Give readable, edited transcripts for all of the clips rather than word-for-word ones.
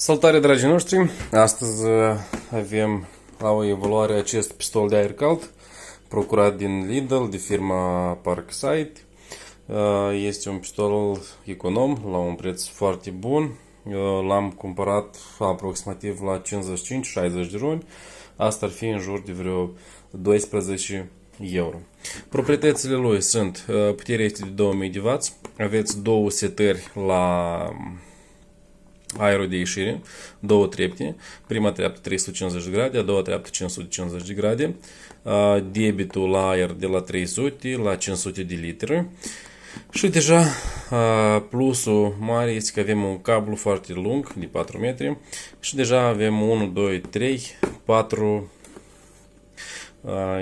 Salutare, dragii noștri! Astăzi avem la o evaluare acest pistol de aer cald procurat din Lidl de firma Parkside. Este un pistol econom la un preț foarte bun. L-am cumpărat aproximativ la 55-60 de runi. Asta ar fi în jur de vreo 12 euro. Proprietățile lui sunt: puterea este de 2000 de W, aveți două setări la aerul de ieșire, două trepte, prima treaptă 350 de grade, a doua treaptă 550 de grade, debitul la aer de la 300 la 500 de litri. Și deja plusul mare este că avem un cablu foarte lung de 4 metri și deja avem 1, 2, 3, 4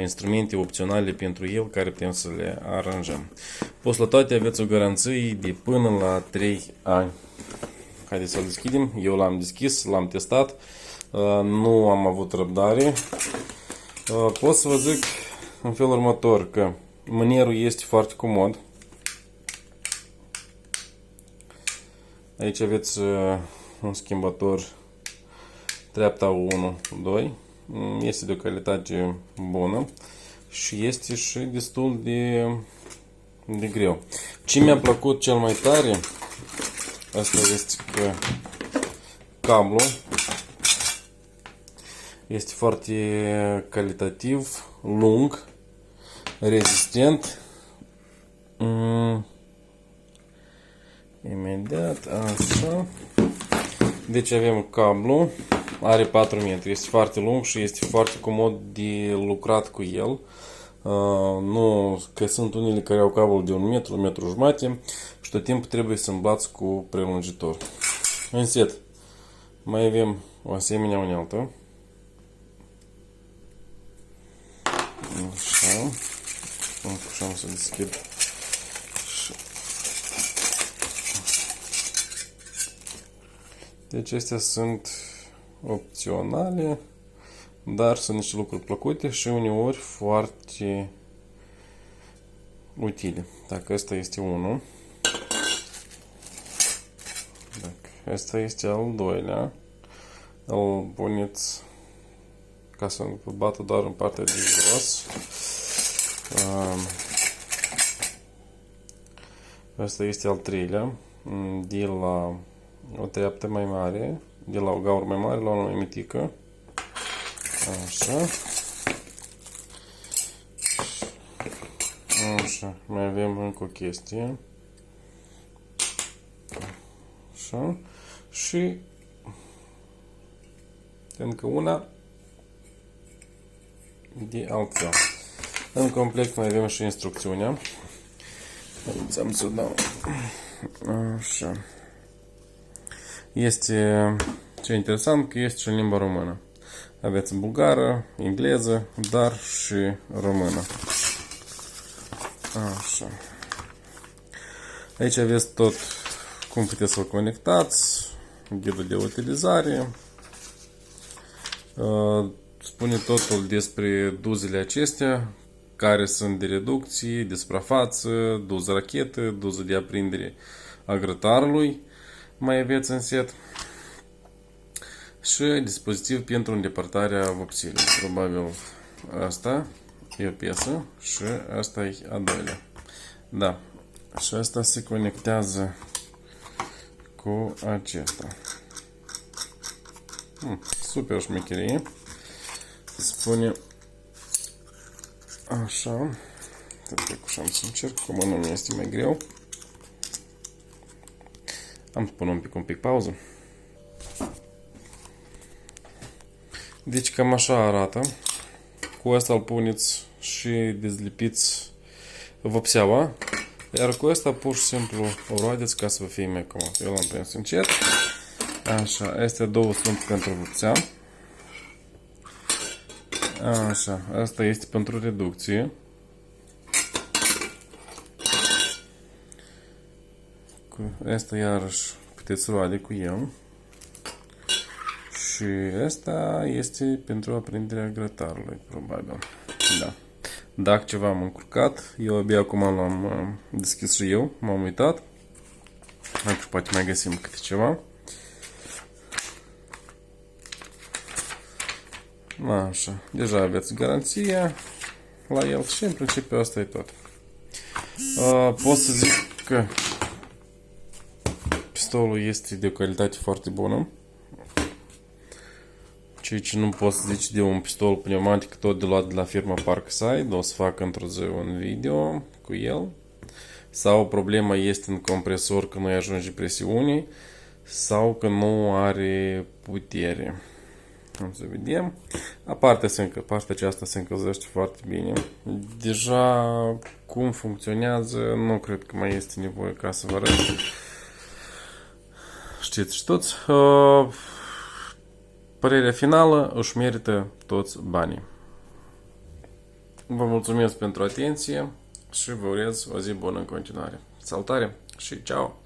instrumente opționale pentru el care putem să le aranjăm. Plus la toate aveți o garanție de până la 3 ani. Haideți să-l deschidem. Eu l-am deschis, l-am testat. Nu am avut răbdare. Pot să vă zic în felul următor că mânierul este foarte comod. Aici aveți un schimbător treapta 1, 2. Este de o calitate bună și este și destul de greu. Ce mi-a plăcut cel mai tare, asta este că cablul este foarte calitativ, lung, rezistent. Imediat, așa. Deci avem cablu, are 4 metri, este foarte lung și este foarte comod de lucrat cu el. Nu că sunt unele care au cablul de 1 metru, 1 metru jumate și tot timpul trebuie să îmblați cu prelungitor. În set mai avem o asemenea unealtă. Așa. Am să deschid. Deci acestea sunt opționale, dar sunt niște lucruri plăcute și uneori foarte utile. Dacă ăsta este unul, dacă ăsta este al doilea, îl puneți ca să nu bată doar în partea de jos. Ăsta este al treilea, de la o treaptă mai mare, de la o gaură mai mare la una mai mitică. Așa. Așa. Mai avem încă o chestie. Așa. Și încă una de altfel. În complet mai avem și instrucțiunea. Am să dau. Așa. Este ce interesant că este și în limba română. Aveți bulgară, engleză, dar și română. Așa. Aici aveți tot cum puteți să-l conectați, ghidul de utilizare. Spune totul despre duzele acestea, care sunt de reducție, de suprafață, doză rachetă, doză de aprindere a grătarului. Mai aveți în set și dispozitiv pentru îndepărtarea vopselei. Probabil asta e o piesă și asta e a doilea. Da. Și asta se conectează cu acesta. Super șmecherie. Spune așa. Am să încerc, cu mâna mi este mai greu. Am să pun un pic pauză. Deci cam așa arată. Cu asta îl puneți și dezlipiți vopseaua. Iar cu asta pur și simplu o roadeți ca să vă fie mai comod. Eu l-am prins încet. Așa, astea două sunt pentru vopsea. Așa, asta este pentru reducție. Asta iarăși puteți roade cu el. Și asta este pentru aprinderea grătarului, probabil. Da. Dacă ceva am încurcat, eu abia acum l-am deschis și eu, m-am uitat. Aici poate mai găsim câte ceva. Așa, deja aveți garanție la el și în principiu asta e tot. Pot să zic că pistolul este de o calitate foarte bună. Ceea ce nu pot să zici de un pistol pneumatic tot de luat de la firma Parkside, o să fac într-o zi un video cu el. Sau problema este în compresor că nu ajunge presiune sau că nu are putere. Am să vedem. Partea aceasta se încălzește foarte bine. Deja cum funcționează, nu cred că mai este nevoie ca să vă arăt. Știți și toți. Părerea finală își merită toți banii. Vă mulțumesc pentru atenție și vă urez o zi bună în continuare. Salutare și ceau!